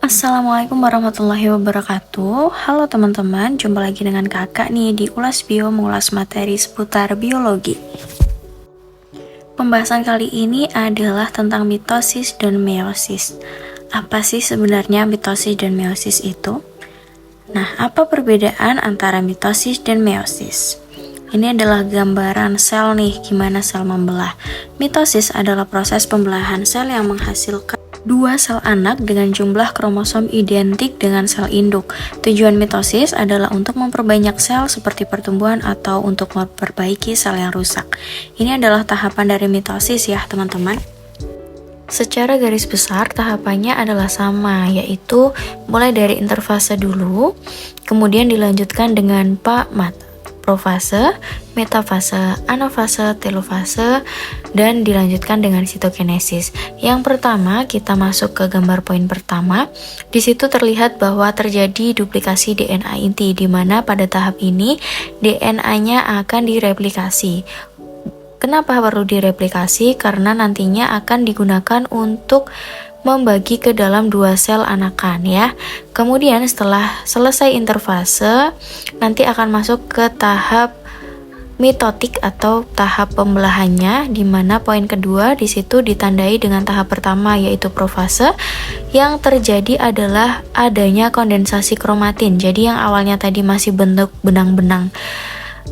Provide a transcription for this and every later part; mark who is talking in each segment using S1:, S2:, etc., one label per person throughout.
S1: Assalamualaikum warahmatullahi wabarakatuh. Halo teman-teman, jumpa lagi dengan kakak nih di Ulas Bio mengulas materi seputar biologi. Pembahasan kali ini adalah tentang mitosis dan meiosis. Apa sih sebenarnya mitosis dan meiosis itu? Nah, apa perbedaan antara mitosis dan meiosis? Ini adalah gambaran sel nih, gimana sel membelah. Mitosis adalah proses pembelahan sel yang menghasilkan dua sel anak dengan jumlah kromosom identik dengan sel induk. Tujuan mitosis adalah untuk memperbanyak sel seperti pertumbuhan atau untuk memperbaiki sel yang rusak. Ini adalah tahapan dari mitosis ya teman-teman. Secara garis besar tahapannya adalah sama, yaitu mulai dari interfase dulu, kemudian dilanjutkan dengan profase, metafase, anafase, telofase, dan dilanjutkan dengan sitokinesis. Yang pertama, kita masuk ke gambar poin pertama. Di situ terlihat bahwa terjadi duplikasi DNA inti, di mana pada tahap ini DNA-nya akan direplikasi. Kenapa perlu direplikasi? Karena nantinya akan digunakan untuk membagi ke dalam dua sel anakan ya. Kemudian setelah selesai interfase, nanti akan masuk ke tahap mitotik atau tahap pembelahannya, di mana poin kedua di situ ditandai dengan tahap pertama yaitu profase. Yang terjadi adalah adanya kondensasi kromatin. Jadi yang awalnya tadi masih bentuk benang-benang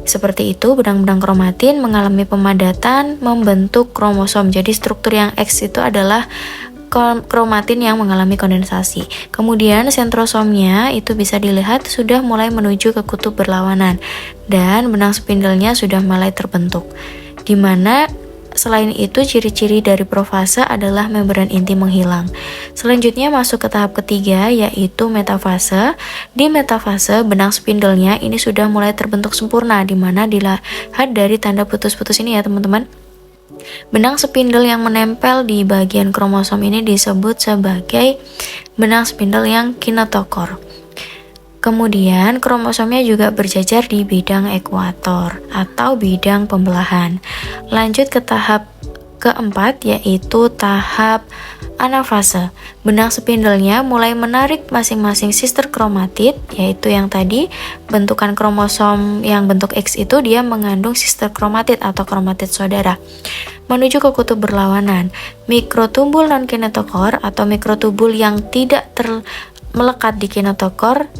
S1: seperti itu, benang-benang kromatin mengalami pemadatan membentuk kromosom. Jadi struktur yang X itu adalah kromatin yang mengalami kondensasi. Kemudian sentrosomnya itu bisa dilihat sudah mulai menuju ke kutub berlawanan dan benang spindelnya sudah mulai terbentuk. Dimana selain itu ciri-ciri dari profase adalah membran inti menghilang. Selanjutnya masuk ke tahap ketiga yaitu metafase. Di metafase benang spindelnya ini sudah mulai terbentuk sempurna, dimana dilihat dari tanda putus-putus ini ya teman-teman. Benang spindel yang menempel di bagian kromosom ini disebut sebagai benang spindel yang kinetokor. Kemudian kromosomnya juga berjajar di bidang ekuator atau bidang pembelahan. Lanjut ke tahap keempat yaitu tahap anafase. Benang spindelnya mulai menarik masing-masing sister kromatid, yaitu yang tadi bentukan kromosom yang bentuk X itu dia mengandung sister kromatid atau kromatid saudara, menuju ke kutub berlawanan. Mikrotubul non-kinetokor atau mikrotubul yang tidak melekat di kinetokor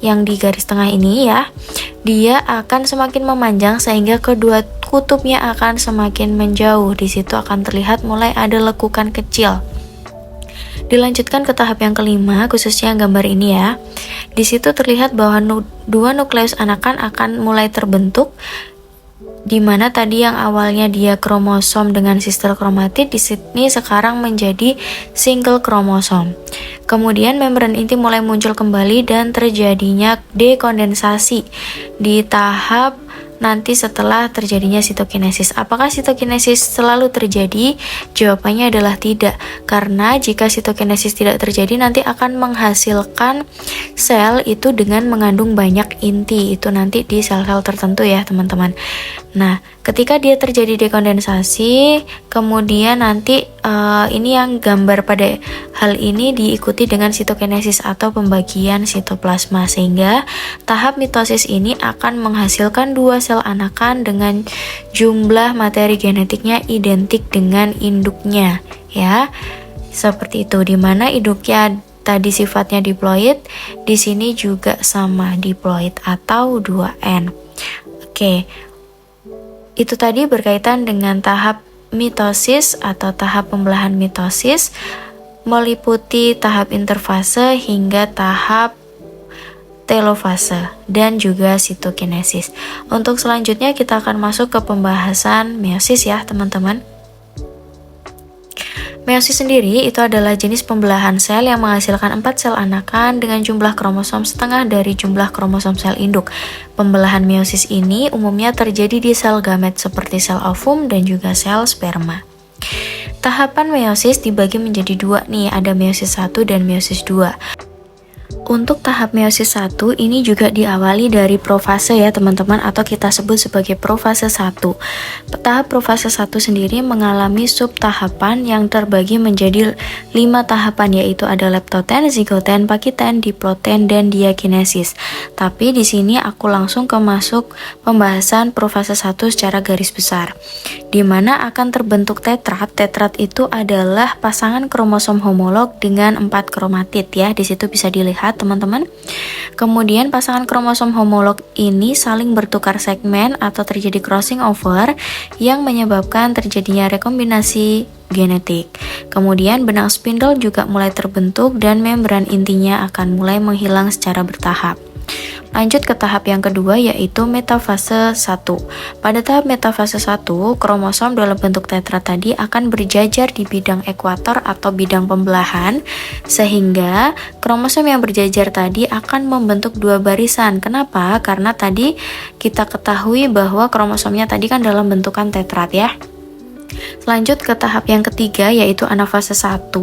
S1: yang di garis tengah ini ya, dia akan semakin memanjang sehingga kedua kutubnya akan semakin menjauh. Di situ akan terlihat mulai ada lekukan kecil. Dilanjutkan ke tahap yang kelima, khususnya gambar ini ya. Di situ terlihat bahwa dua nukleus anakan akan mulai terbentuk, di mana tadi yang awalnya dia kromosom dengan sister kromatid di sini sekarang menjadi single kromosom. Kemudian membran inti mulai muncul kembali dan terjadinya dekondensasi di tahap nanti setelah terjadinya sitokinesis. Apakah sitokinesis selalu terjadi? Jawabannya adalah tidak, karena jika sitokinesis tidak terjadi nanti akan menghasilkan sel itu dengan mengandung banyak inti, itu nanti di sel-sel tertentu ya teman-teman. Nah, ketika dia terjadi dekondensasi, kemudian nanti ini yang gambar pada hal ini diikuti dengan sitokinesis atau pembagian sitoplasma, sehingga tahap mitosis ini akan menghasilkan dua sel anakan dengan jumlah materi genetiknya identik dengan induknya ya. Seperti itu, dimana induknya tadi sifatnya diploid, di sini juga sama diploid atau 2N. Oke. Itu tadi berkaitan dengan tahap mitosis atau tahap pembelahan mitosis, meliputi tahap interfase hingga tahap telofase dan juga sitokinesis. Untuk selanjutnya kita akan masuk ke pembahasan meiosis ya teman-teman. Meiosis sendiri itu adalah jenis pembelahan sel yang menghasilkan 4 sel anakan dengan jumlah kromosom setengah dari jumlah kromosom sel induk. Pembelahan meiosis ini umumnya terjadi di sel gamet seperti sel ovum dan juga sel sperma. Tahapan meiosis dibagi menjadi dua nih, ada meiosis 1 dan meiosis 2. Untuk tahap meiosis 1 ini juga diawali dari profase ya teman-teman, atau kita sebut sebagai profase 1. Tahap profase 1 sendiri mengalami subtahapan yang terbagi menjadi 5 tahapan, yaitu ada leptoten, zigoten, pakiten, diploten, dan diakinesis. Tapi di sini aku langsung masuk pembahasan profase 1 secara garis besar, di mana akan terbentuk tetrat. Tetrat itu adalah pasangan kromosom homolog dengan 4 kromatid ya. Di situ bisa dilihat teman-teman. Kemudian pasangan kromosom homolog ini saling bertukar segmen atau terjadi crossing over yang menyebabkan terjadinya rekombinasi genetik. Kemudian benang spindle juga mulai terbentuk dan membran intinya akan mulai menghilang secara bertahap. Lanjut ke tahap yang kedua, yaitu metafase 1. Pada tahap metafase 1, kromosom dalam bentuk tetrat tadi akan berjajar di bidang ekuator atau bidang pembelahan, sehingga kromosom yang berjajar tadi akan membentuk 2 barisan. Kenapa? Karena tadi kita ketahui bahwa kromosomnya tadi kan dalam bentukan tetrat ya. Lanjut ke tahap yang ketiga, yaitu anafase 1.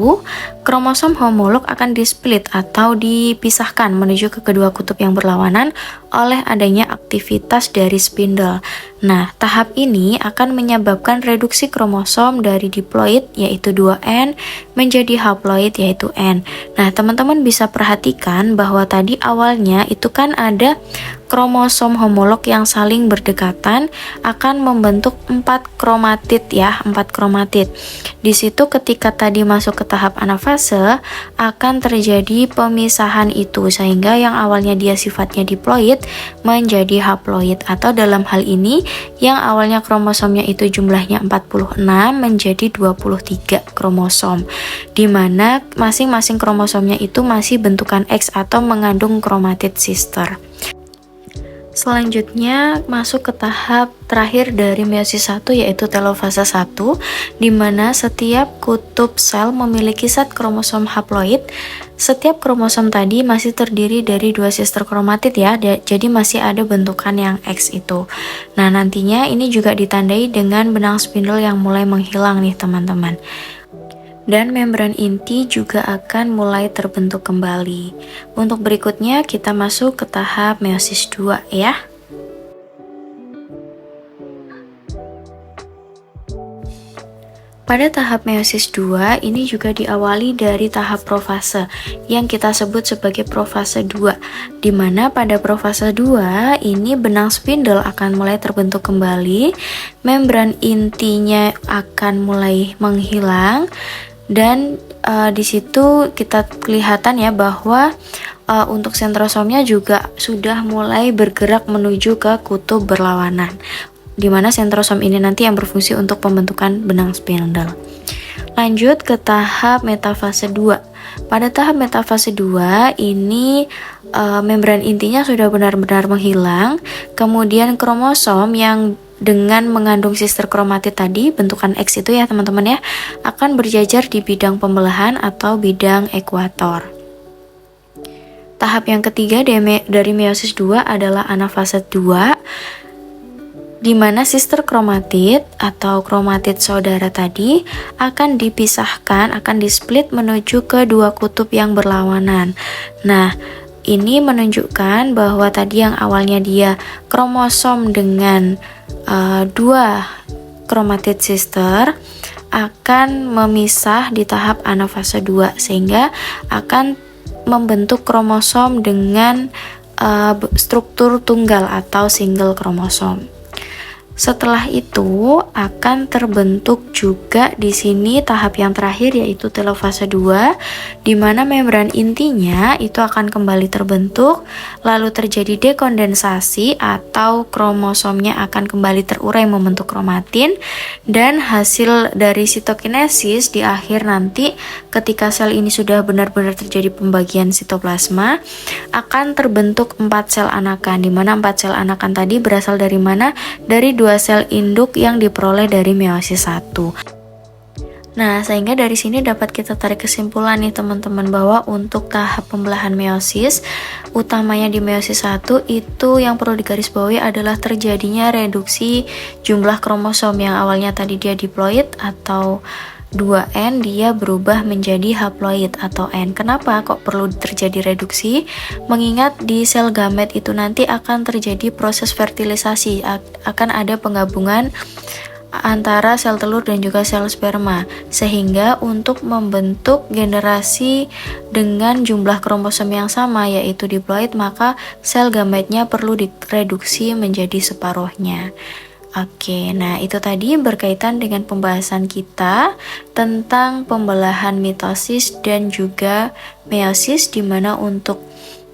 S1: Kromosom homolog akan displit atau dipisahkan menuju ke kedua kutub yang berlawanan oleh adanya aktivitas dari spindle. Nah, tahap ini akan menyebabkan reduksi kromosom dari diploid yaitu 2N menjadi haploid yaitu N. Nah, teman-teman bisa perhatikan bahwa tadi awalnya itu kan ada kromosom homolog yang saling berdekatan akan membentuk 4 kromatid ya, 4 kromatid. Di situ ketika tadi masuk ke tahap anafase akan terjadi pemisahan itu, sehingga yang awalnya dia sifatnya diploid menjadi haploid, atau dalam hal ini yang awalnya kromosomnya itu jumlahnya 46 menjadi 23 kromosom, di mana masing-masing kromosomnya itu masih bentukan X atau mengandung kromatid sister. Selanjutnya masuk ke tahap terakhir dari meiosis 1, yaitu telofase 1, di mana setiap kutub sel memiliki set kromosom haploid. Setiap kromosom tadi masih terdiri dari 2 sister kromatid ya, jadi masih ada bentukan yang X itu. Nah, nantinya ini juga ditandai dengan benang spindle yang mulai menghilang nih teman-teman. Dan membran inti juga akan mulai terbentuk kembali. Untuk berikutnya kita masuk ke tahap meiosis 2 ya. Pada tahap meiosis 2 ini juga diawali dari tahap profase yang kita sebut sebagai profase 2, di mana pada profase 2 ini benang spindle akan mulai terbentuk kembali, membran intinya akan mulai menghilang, dan di situ kita kelihatan ya bahwa untuk sentrosomnya juga sudah mulai bergerak menuju ke kutub berlawanan, di mana sentrosom ini nanti yang berfungsi untuk pembentukan benang spindle. Lanjut ke tahap metafase 2. Pada tahap metafase 2 ini membran intinya sudah benar-benar menghilang, kemudian kromosom yang dengan mengandung sister kromatid tadi, bentukan X itu ya teman-teman ya, akan berjajar di bidang pembelahan atau bidang ekuator. Tahap yang ketiga dari meiosis 2 adalah anafase 2, di mana sister kromatid atau kromatid saudara tadi akan dipisahkan, akan displit menuju ke dua kutub yang berlawanan. Nah, ini menunjukkan bahwa tadi yang awalnya dia kromosom dengan 2 kromatid sister akan memisah di tahap anafase 2, sehingga akan membentuk kromosom dengan struktur tunggal atau single kromosom. Setelah itu akan terbentuk juga di sini tahap yang terakhir, yaitu telofase 2, di mana membran intinya itu akan kembali terbentuk, lalu terjadi dekondensasi atau kromosomnya akan kembali terurai membentuk kromatin, dan hasil dari sitokinesis di akhir nanti ketika sel ini sudah benar-benar terjadi pembagian sitoplasma akan terbentuk 4 sel anakan, di mana 4 sel anakan tadi berasal dari mana? Dari 2 sel induk yang diperoleh dari meiosis 1. Nah, sehingga dari sini dapat kita tarik kesimpulan nih teman-teman, bahwa untuk tahap pembelahan meiosis, utamanya di meiosis 1 itu yang perlu digarisbawahi adalah terjadinya reduksi jumlah kromosom yang awalnya tadi dia diploid atau 2N dia berubah menjadi haploid atau N. Kenapa kok perlu terjadi reduksi? Mengingat di sel gamet itu nanti akan terjadi proses fertilisasi, akan ada penggabungan antara sel telur dan juga sel sperma, sehingga untuk membentuk generasi dengan jumlah kromosom yang sama yaitu diploid, maka sel gametnya perlu direduksi menjadi separuhnya. Oke, nah itu tadi berkaitan dengan pembahasan kita tentang pembelahan mitosis dan juga meiosis, di mana untuk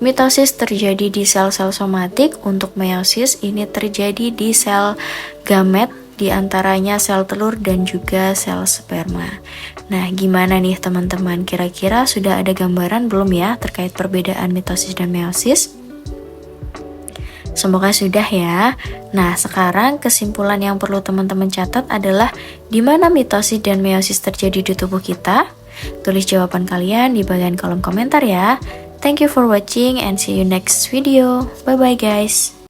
S1: mitosis terjadi di sel-sel somatik, untuk meiosis ini terjadi di sel gamet, di antaranya sel telur dan juga sel sperma. Nah, gimana nih teman-teman? Kira-kira sudah ada gambaran belum ya terkait perbedaan mitosis dan meiosis? Semoga sudah ya. Nah, sekarang kesimpulan yang perlu teman-teman catat adalah di mana mitosis dan meiosis terjadi di tubuh kita? Tulis jawaban kalian di bagian kolom komentar ya. Thank you for watching and see you next video. Bye bye guys.